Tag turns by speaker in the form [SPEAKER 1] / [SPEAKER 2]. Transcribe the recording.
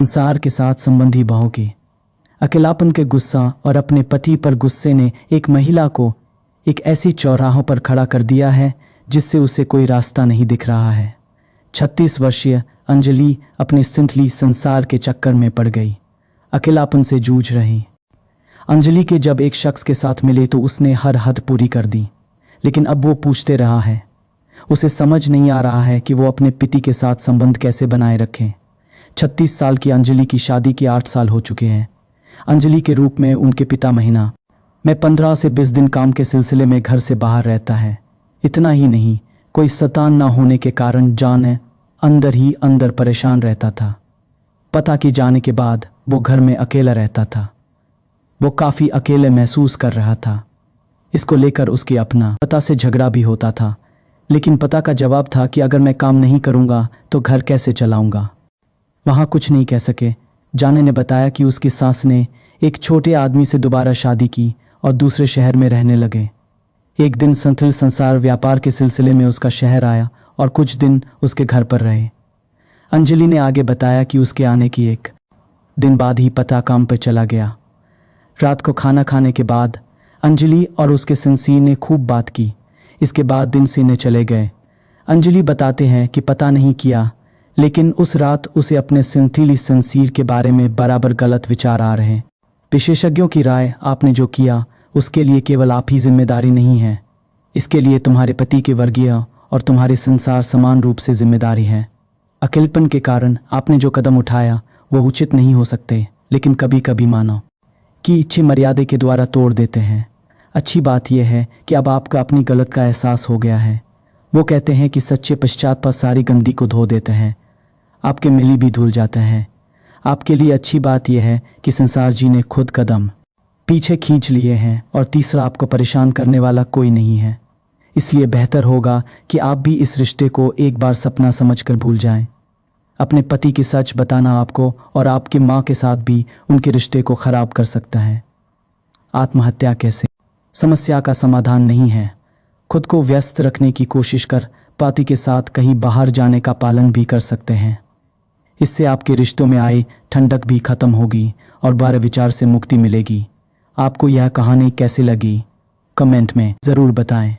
[SPEAKER 1] संसार के साथ संबंधी भावों के अकेलापन के गुस्सा और अपने पति पर गुस्से ने एक महिला को एक ऐसी चौराहों पर खड़ा कर दिया है जिससे उसे कोई रास्ता नहीं दिख रहा है। 36 वर्षीय अंजलि अपने सिंथली संसार के चक्कर में पड़ गई, अकेलापन से जूझ रही। अंजलि के जब एक शख्स के साथ मिले तो उसने हर हद पूरी कर दी, लेकिन अब वो पूछते रहा है। उसे समझ नहीं आ रहा है कि वो अपने पति के साथ संबंध कैसे बनाए रखें। 36 साल की अंजलि की शादी के 8 साल हो चुके हैं। अंजलि के रूप में उनके पिता महीना में 15 से 20 दिन काम के सिलसिले में घर से बाहर रहता है। इतना ही नहीं, कोई संतान ना होने के कारण जान अंदर ही अंदर परेशान रहता था। पता की जाने के बाद वो घर में अकेला रहता था। वो काफ़ी अकेले महसूस कर रहा था। इसको लेकर उसके अपना पता से झगड़ा भी होता था, लेकिन पता का जवाब था कि अगर मैं काम नहीं करूँगा तो घर कैसे चलाऊँगा। वहाँ कुछ नहीं कह सके। जाने ने बताया कि उसकी सास ने एक छोटे आदमी से दोबारा शादी की और दूसरे शहर में रहने लगे। एक दिन संथल संसार व्यापार के सिलसिले में उसका शहर आया और कुछ दिन उसके घर पर रहे। अंजलि ने आगे बताया कि उसके आने की एक दिन बाद ही पता काम पर चला गया। रात को खाना खाने के बाद अंजलि और उसके संसीर ने खूब बात की। इसके बाद दिन सीने चले गए। अंजलि बताते हैं कि पता नहीं किया, लेकिन उस रात उसे अपने सिंथीली संसीर के बारे में बराबर गलत विचार आ रहे हैं। विशेषज्ञों की राय, आपने जो किया उसके लिए केवल आप ही जिम्मेदारी नहीं है, इसके लिए तुम्हारे पति के वर्गीय और तुम्हारे संसार समान रूप से जिम्मेदारी है। अकेलेपन के कारण आपने जो कदम उठाया वो उचित नहीं हो सकते, लेकिन कभी कभी मानो कि इच्छा मर्यादा के द्वारा तोड़ देते हैं। अच्छी बात यह है कि अब आपका अपनी गलत का एहसास हो गया है। वो कहते हैं कि सच्चे पश्चाताप सारी गंदगी को धो देते हैं, आपके मिली भी धुल जाते हैं। आपके लिए अच्छी बात यह है कि संसार जी ने खुद कदम पीछे खींच लिए हैं और तीसरा आपको परेशान करने वाला कोई नहीं है। इसलिए बेहतर होगा कि आप भी इस रिश्ते को एक बार सपना समझकर भूल जाएं। अपने पति की सच बताना आपको और आपकी माँ के साथ भी उनके रिश्ते को खराब कर सकता है। आत्महत्या कैसे समस्या का समाधान नहीं है। खुद को व्यस्त रखने की कोशिश कर पति के साथ कहीं बाहर जाने का पालन भी कर सकते हैं। इससे आपके रिश्तों में आए ठंडक भी खत्म होगी और बुरे विचार से मुक्ति मिलेगी। आपको यह कहानी कैसी लगी कमेंट में ज़रूर बताएं।